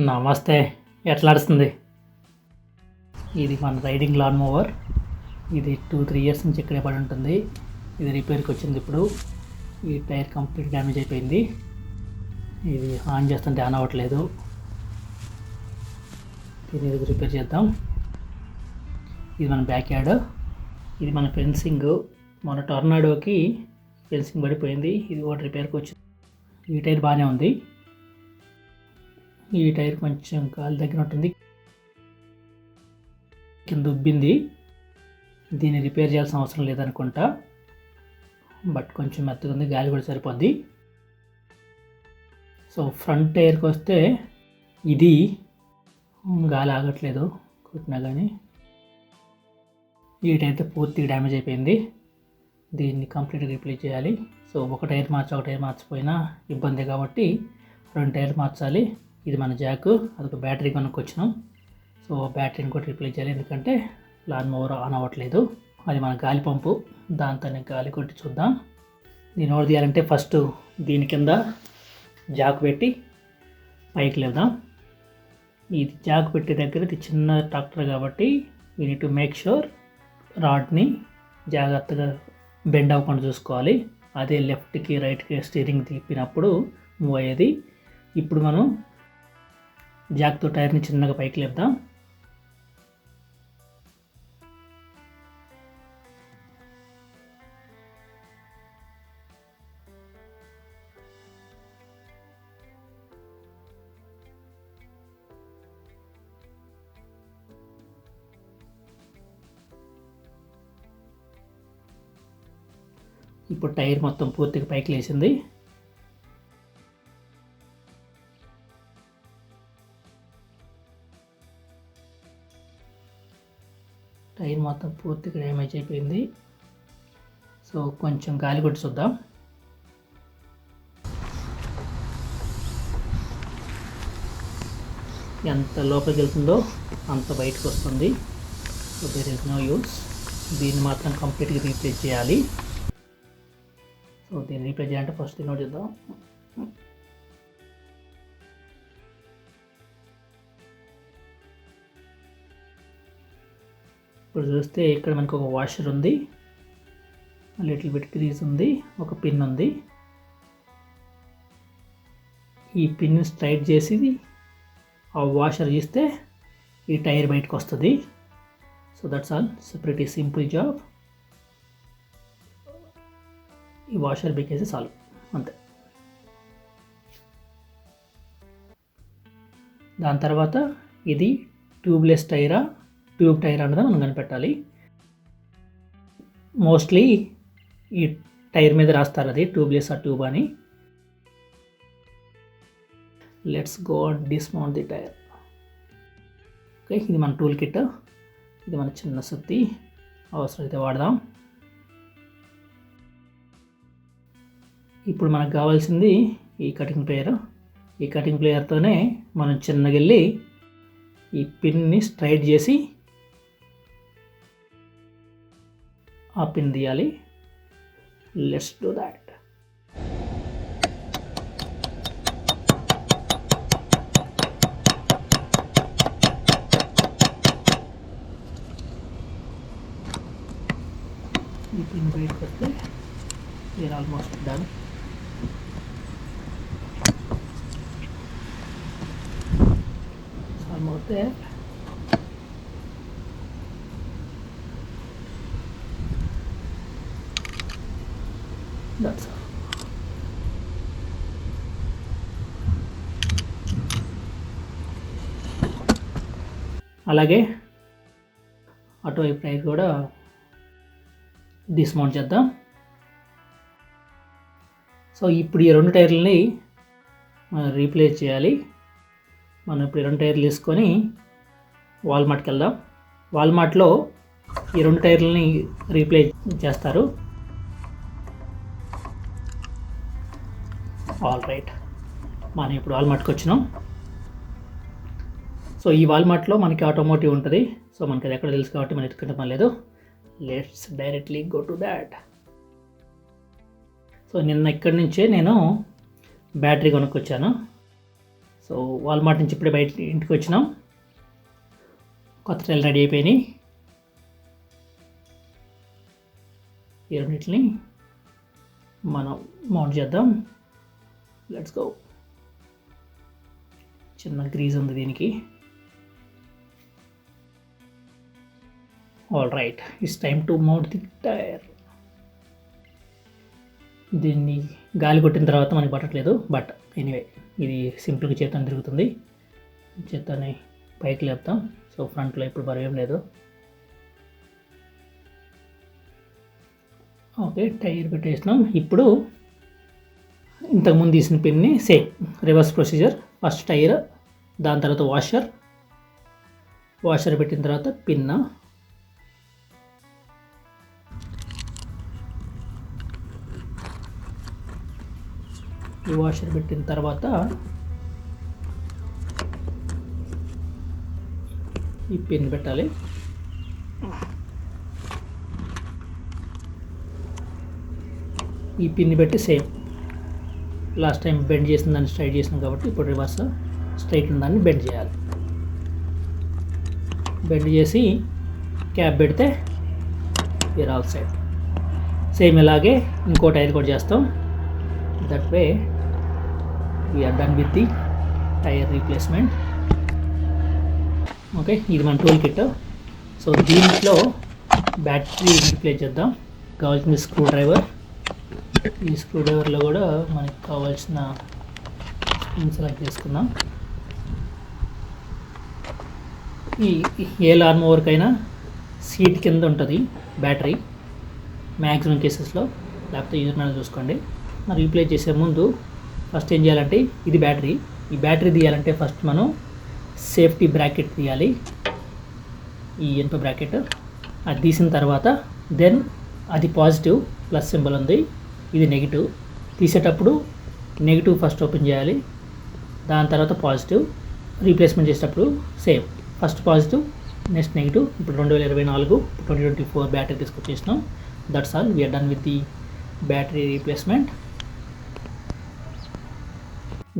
నమస్తే. ఎట్లా నడుస్తుంది? ఇది మన రైడింగ్ లాన్ మూవర్. ఇది 2-3 ఇయర్స్ నుంచి ఇక్కడే పడి ఉంటుంది. ఇది రిపేర్కి వచ్చింది. ఇప్పుడు ఈ టైర్ కంప్లీట్ డ్యామేజ్ అయిపోయింది. ఇది ఆన్ చేస్తుంటే ఆన్ అవ్వట్లేదు. దీన్ని ఇది రిపేర్ చేద్దాం. ఇది మన బ్యాక్ యార్డ్. ఇది మన ఫెన్సింగ్. మన టొర్నాడోకి ఫెన్సింగ్ పడిపోయింది. ఇది కూడా రిపేర్కి వచ్చింది. ఈ టైర్ బాగానే ఉంది. ఈ టైర్ కొంచెం కాలు దగ్గర ఉంటుంది, కింద ఉబ్బింది. దీన్ని రిపేర్ చేయాల్సిన అవసరం లేదనుకుంటా, బట్ కొంచెం మెత్తగా ఉంది, గాలి కూడా సరిపోద్ది. సో ఫ్రంట్ టైర్కి వస్తే ఇది గాలి ఆగట్లేదు కొట్టినా కానీ. ఈ టైర్ పూర్తిగా డ్యామేజ్ అయిపోయింది. దీన్ని కంప్లీట్గా రీప్లేస్ చేయాలి. సో ఒక టైర్ మార్చిపోయినా ఇబ్బంది కాబట్టి 2 టైర్లు మార్చాలి. ఇది మన జాక్. అదొక బ్యాటరీ కొనుక్కొచ్చినాం. సో బ్యాటరీని కూడా రీప్లేస్ చేయాలి, ఎందుకంటే లాన్ మోవర్ ఆన్ అవ్వట్లేదు. అది మన గాలి పంపు, దాంతోనే గాలి కొట్టి చూద్దాం. దీన్ని ఓవర్ తీయాలంటే ఫస్ట్ దీని కింద జాక్ పెట్టి పైకి లేద్దాం. ఇది జాక్ పెట్టే దగ్గర ఇది చిన్న ట్రాక్టర్ కాబట్టి we need to make sure రాడ్ని జాగ్రత్తగా బెండ్ అవ్వకుండా చూసుకోవాలి. అదే లెఫ్ట్కి రైట్కి స్టీరింగ్ తిప్పినప్పుడు మూవ్ అయ్యేది. ఇప్పుడు మనం జాక్తో టైర్ని చిన్నగా పైకి లేపుదాం. ఇప్పుడు టైర్ మొత్తం పూర్తిగా పైకి లేచింది. టైర్ మొత్తం పూర్తిగా డ్యామేజ్ అయిపోయింది. సో కొంచెం గాలి కొట్టి చూద్దాం. ఎంత లోపలికి వెళ్తుందో అంత బయటకు వస్తుంది. So there is no use. దీన్ని మాత్రం కంప్లీట్గా రీప్లేస్ చేయాలి. సో దీన్ని రీప్లేస్ చేయాలంటే ఫస్ట్ దీన్ని చూద్దాం. ఇప్పుడు చూస్తే ఇక్కడ మనకు ఒక వాషర్ ఉంది, లిటిల్ బిట్ గ్రీజ్ ఉంది, ఒక పిన్ ఉంది. ఈ పిన్ స్ట్రైట్ చేసి ఆ వాషర్ తీస్తే ఈ టైర్ బయటకు వస్తుంది. So that's all. Pretty simple job. ఈ వాషర్ బికేసి చాలు, అంతే. దాని తర్వాత ఇది ట్యూబ్లెస్ టైరా ట్యూబ్ టైర్ అన్నది మనం కనిపెట్టాలి. మోస్ట్లీ ఈ టైర్ మీద రాస్తారు అది ట్యూబ్లెస్ ఆ ట్యూబ్ అని. Let's go and dismount the tyre. Okay, ఇది మన టూల్ కిట్. ఇది మన చిన్న సుత్తి, అవసరమైతే వాడదాం. ఇప్పుడు మనకు కావాల్సింది ఈ కటింగ్ ప్లేయర్. ఈ కటింగ్ ప్లేయర్తోనే మనం చిన్నగా వెళ్ళి ఈ పిన్ని స్ట్రైట్ చేసి ఆ పిన్ తీయాలి. Let's do that. ఈ పిన్ బయటకు వస్తే we are almost done. Almost there. That's all. అలాగే అటువైపు టైర్ కూడా డిస్మౌంట్ చేద్దాం. సో ఇప్పుడు ఈ 2 టైర్లని మనం రీప్లేస్ చేయాలి. మనం ఇప్పుడు 2 టైర్లు తీసుకొని వాల్మార్ట్కి వెళ్దాం. వాల్మార్ట్లో ఈ 2 టైర్లని రీప్లేస్ చేస్తారు. ఆల్ రైట్, మనం ఇప్పుడు వాల్మార్ట్కి వచ్చినాం. సో ఈ వాల్మార్ట్లో మనకి ఆటోమోటివ్ ఉంటుంది. సో మనకి అది ఎక్కడ తెలుసు కాబట్టి మనం ఎత్తుకుంటే పని లేదు. Let's directly go to that. So నిన్న ఇక్కడి నుంచే నేను బ్యాటరీ కొనుక్కొచ్చాను. సో వాల్మార్ట్ నుంచి ఇప్పుడే బయట ఇంటికి వచ్చినాం. కొత్త టైర్లు రెడీ అయిపోయినాయి. ఈ రెండింటిని మనం మౌంట్ చేద్దాం. Let's go. చిన్న గ్రీజ్ ఉంది దీనికి. All right, it's time to mount the tyre. దీన్ని గాలి కొట్టిన తర్వాత మనకి పట్టట్లేదు, బట్ ఎనీవే ఇది సింపుల్గా చేత్తో తిరుగుతుంది. చేత్తోని పైకి లేపుతాం. సో ఫ్రంట్లో ఇప్పుడు బరువేం లేదు. ఓకే, టైర్ పెట్టేసినాం. ఇప్పుడు ఇంతకుముందు తీసిన పిన్ని same reverse procedure. First tyre, దాని తర్వాత వాషర్ పెట్టిన తర్వాత పిన్. ఈ వాషర్ పెట్టిన తర్వాత ఈ పిన్ పెట్టాలి. ఈ పిన్ పెట్టి సేమ్ లాస్ట్ టైం బెండ్ చేసిన దాన్ని స్ట్రైట్ చేసినాం కాబట్టి ఇప్పుడు రివర్స్ స్ట్రైట్ ఉన్న దాన్ని బెండ్ చేయాలి. బెండ్ చేసి క్యాప్ పెడితే వీఆర్ ఆల్ సైడ్. సేమ్ ఇలాగే ఇంకో టైర్ కూడా చేస్తాం. That way we are done with the tyre replacement. Okay, ఇది మన టూల్ కిట్. సో దీంట్లో బ్యాటరీ రీప్లేస్ చేద్దాం. కావాల్సిన స్క్రూ డ్రైవర్. ఈ స్క్రూ డ్రైవర్లో కూడా మనకి కావాల్సిన స్క్రూని సెలెక్ట్ చేసుకుందాం. ఈ ఏ లాన్ మోవర్కైనా సీట్ కింద ఉంటుంది బ్యాటరీ మ్యాక్సిమం కేసెస్లో, లేకపోతే యూజర్ చూసుకోండి. రీప్లేస్ చేసే ముందు ఫస్ట్ ఏం చేయాలంటే ఇది బ్యాటరీ. ఈ బ్యాటరీ తీయాలంటే ఫస్ట్ మనం సేఫ్టీ బ్రాకెట్ తీయాలి. ఈ ఇనుప బ్రాకెట్ అది తీసిన తర్వాత దెన్ అది పాజిటివ్ ప్లస్ సింబల్ ఉంది, ఇది నెగిటివ్. తీసేటప్పుడు నెగిటివ్ ఫస్ట్ ఓపెన్ చేయాలి, దాని తర్వాత పాజిటివ్. రీప్లేస్మెంట్ చేసేటప్పుడు same, first positive next negative. ఇప్పుడు 2024 2024 బ్యాటరీ తీసుకొచ్చేసినాం. That's all, we're done with the battery replacement.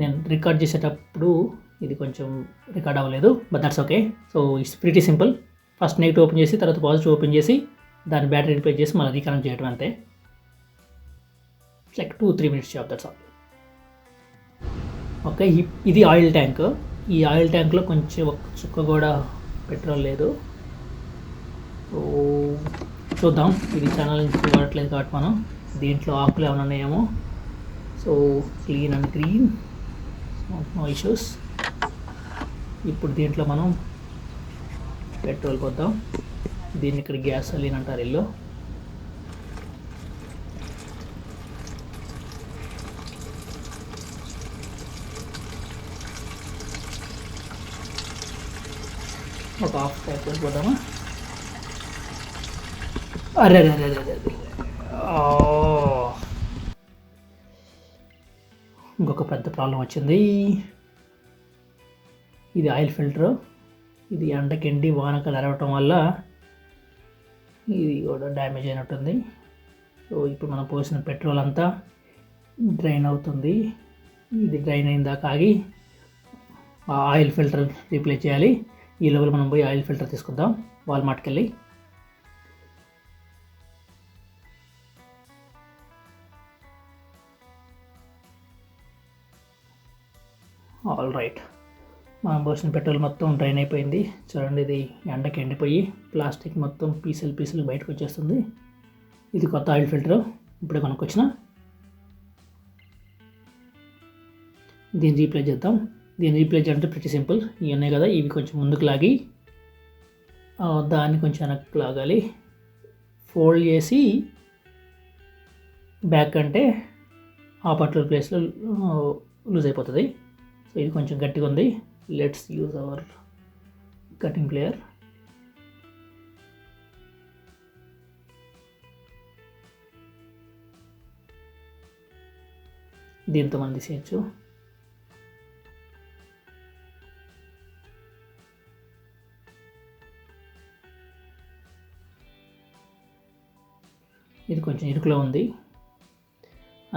నేను రికార్డ్ చేసేటప్పుడు ఇది కొంచెం రికార్డ్ అవ్వలేదు, but that's okay. So it's pretty simple. First negative open చేసి తర్వాత పాజిటివ్ ఓపెన్ చేసి దాన్ని బ్యాటరీ రిప్లేస్ చేసి మళ్ళీ రీకనెక్ట్ చేయడం అంతే. Like 2-3 minutes job, that's all. Okay, ఇది ఆయిల్ ట్యాంక్. ఈ ఆయిల్ ట్యాంక్లో కొంచెం ఒక చుక్క కూడా పెట్రోల్ లేదు. సో చూద్దాం, ఇది ఛానల్ నుంచి వాడట్లేదు కాబట్టి మనం దీంట్లో ఆకులు ఏమైనా ఉన్నాయేమో. So clean and green, no issues. ఇప్పుడు దీంట్లో మనం పెట్రోల్ పోద్దాం. దీన్ని ఇక్కడ గ్యాసోలిన్ అంటారు ఇల్లు. ఒక హాఫ్ ట్యాంక్ పోద్దామా? అరే ఇంకొక పెద్ద ప్రాబ్లం వచ్చింది. ఇది ఆయిల్ ఫిల్టరు. ఇది ఎండకెండి వానక నరవటం వల్ల ఇది కూడా డ్యామేజ్ అయినట్టుంది. సో ఇప్పుడు మనం పోసిన పెట్రోల్ అంతా డ్రైన్ అవుతుంది. ఇది డ్రైన్ అయిన దాకా ఆగి ఆ ఆయిల్ ఫిల్టర్ రీప్లేస్ చేయాలి. ఈ లోపల మనం పోయి ఆయిల్ ఫిల్టర్ తీసుకుందాం వాల్మార్ట్కి వెళ్ళి. ఆల్ రైట్, మనం పోసిన పెట్రోల్ మొత్తం డ్రైన్ అయిపోయింది. చూడండి, ఇది ఎండకి ఎండిపోయి ప్లాస్టిక్ మొత్తం పీసులు బయటకు వచ్చేస్తుంది. ఇది కొత్త ఆయిల్ ఫిల్టర్, ఇప్పుడే కొనుక్కొచ్చిన. దీన్ని రీప్లేస్ చేద్దాం. దీన్ని రీప్లేస్ చేయాలంటే ప్రతి సింపుల్. ఇవి ఉన్నాయి కదా, ఇవి కొంచెం ముందుకు లాగి దాన్ని కొంచెం వెనక్కి లాగాలి. ఫోల్డ్ చేసి బ్యాక్ అంటే ఆ పర్టికులర్ ప్లేస్లో లూజ్ అయిపోతుంది. సో ఇది కొంచెం గట్టిగా ఉంది. Let's use our cutting plier. దీంతో మనం తీసేయచ్చు. ఇది కొంచెం ఇరుకులో ఉంది.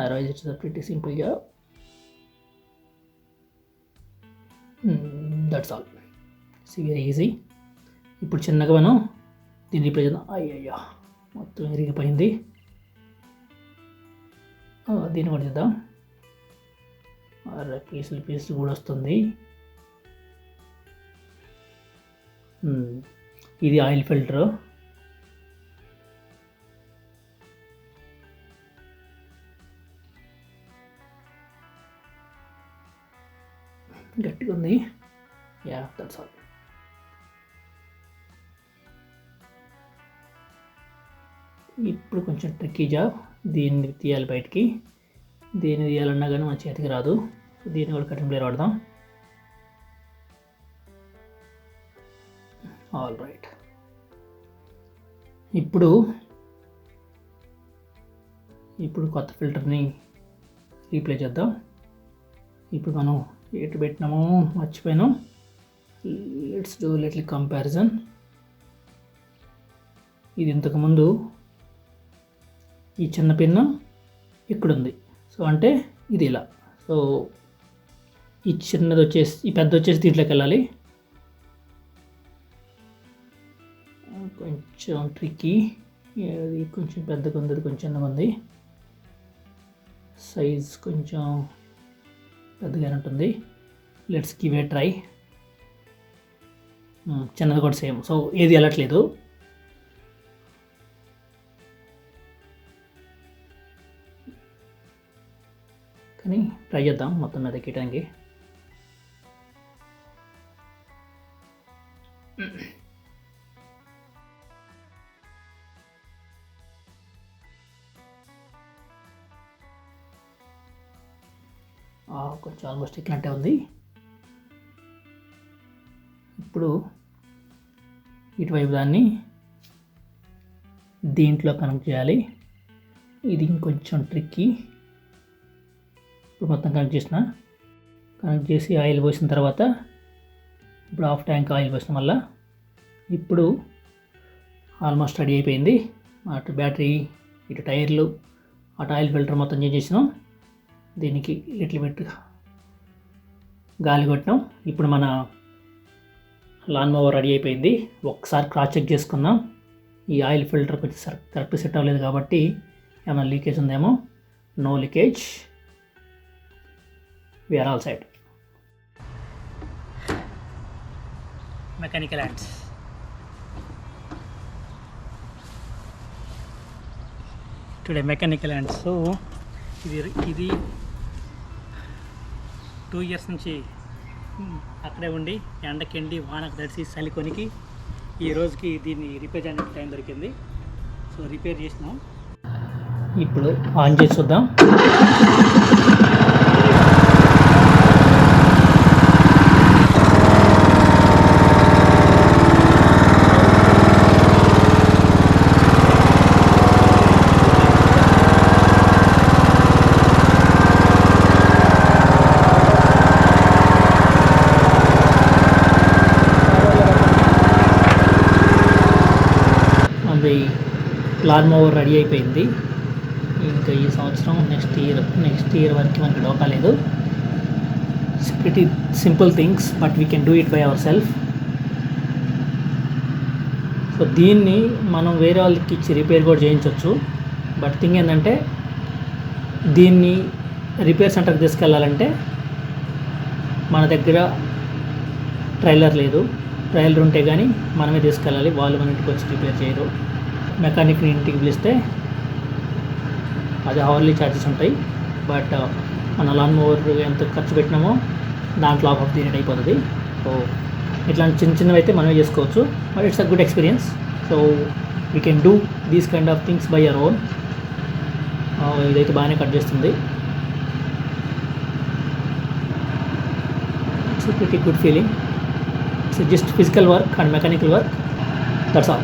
Otherwise it's pretty simple job. That's all. See very easy. ఇప్పుడు చిన్నగా మనం దీన్ని రీప్లేస్ చేద్దాం. అయ్యయ్యా మొత్తం విరిగిపోయింది. దీన్ని కూడా చేద్దాం. అరే పీసులు కూడా వస్తుంది. ఇది ఆయిల్ ఫిల్టర్. గట్టిగా ఉంది. Yeah that's all. ఇప్పుడు కొంచెం ట్రిక్కీ జాబ్. దీన్ని తీయాలి బయటికి. దీన్ని తీయాలన్నా కానీ మన చేతికి రాదు. దీన్ని కూడా కటింగ్ ప్లేయర్ వాడదాం. All right. ఇప్పుడు కొత్త ఫిల్టర్ని రీప్లేస్ చేద్దాం. ఇప్పుడు మనం ఎటు పెట్టినామో మర్చిపోయాను. Let's do little comparison. ఇది ఇంతకుముందు ఈ చిన్న పిన్ ఇక్కడుంది. సో అంటే ఇది ఇలా. సో ఈ చిన్నది వచ్చేసి ఈ పెద్ద వచ్చేసి దీంట్లోకి వెళ్ళాలి. కొంచెం ట్రిక్కీ. అది కొంచెం పెద్దగా ఉంది, అది కొంచెం చిన్నగా ఉంది. సైజ్ కొంచెం పెద్దగానే ఉంటుంది. Let's give a try. చిన్నది కూడా సేమ్. సో ఏది వెళ్ళట్లేదు. కానీ ట్రై చేద్దాం మొత్తం మీద ఎక్కడానికి. కొంచెం ఆల్మోస్ట్ ఎక్కినట్టే ఉంది. ఇప్పుడు ఇటువైపు దాన్ని దీంట్లో కనెక్ట్ చేయాలి. ఇది ఇంకొంచెం ట్రిక్కీ. ఇప్పుడు మొత్తం కనెక్ట్ చేసి ఆయిల్ పోసిన తర్వాత ఇప్పుడు హాఫ్ ట్యాంక్ ఆయిల్ పోసిన వల్ల ఇప్పుడు ఆల్మోస్ట్ రెడీ అయిపోయింది. అటు బ్యాటరీ, ఇటు టైర్లు, అటు ఆయిల్ ఫిల్టర్ మొత్తం చేంజ్ చేసినాం. దీనికి లిటిల్ బిట్ గాలి కొట్టినాం. ఇప్పుడు మన లాన్ మోవర్ రెడీ అయిపోయింది. ఒకసారి క్రాస్ చెక్ చేసుకుందాం. ఈ ఆయిల్ ఫిల్టర్ కొంచెం కరెక్ట్ సెట్ అవ్వలేదు కాబట్టి ఏమైనా లీకేజ్ ఉందేమో. No leakage. We are all set. Mechanical hands. Today mechanical hands. So ఇది 2 years నుంచి అక్కడే ఉండి ఎండకెండి వానకు తడిసి చలికొనికి ఈ రోజుకి దీన్ని రిపేర్ చేయడానికి టైం దొరికింది. సో రిపేర్ చేసినాం. ఇప్పుడు ఆన్ చేసి చూద్దాం. లాన్ మోవర్ రెడీ అయిపోయింది. ఇంకా ఈ సంవత్సరం నెక్స్ట్ ఇయర్ వరకు మనకి డోకా లేదు. Pretty simple things but we can do it by our self. So దీన్ని మనం వేరే వాళ్ళకి ఇచ్చి రిపేర్ కూడా చేయించవచ్చు. బట్ థింగ్ ఏంటంటే దీన్ని రిపేర్ సెంటర్కి తీసుకెళ్ళాలంటే మన దగ్గర ట్రైలర్ లేదు. ట్రైలర్ ఉంటే కానీ మనమే తీసుకెళ్ళాలి. వాళ్ళు మన ఇంటికి వచ్చి రిపేర్ చేయరు. మెకానిక్ని ఇంటికి పిలిస్తే అది అవర్లీ ఛార్జెస్ ఉంటాయి. బట్ మన లాన్ మోవర్ ఎంత ఖర్చు పెట్టినామో దాంట్లో ఆఫ్ ది రేట్ అయిపోతుంది. సో ఇట్లాంటి చిన్నవి అయితే మనమే చేసుకోవచ్చు. But it's a good experience. So we can do these kind of things by our own. ఇదైతే బాగానే కట్ చేస్తుంది. It's a pretty good feeling. It's just physical work and mechanical work. That's all.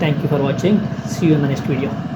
Thank you for watching. See you in the next video.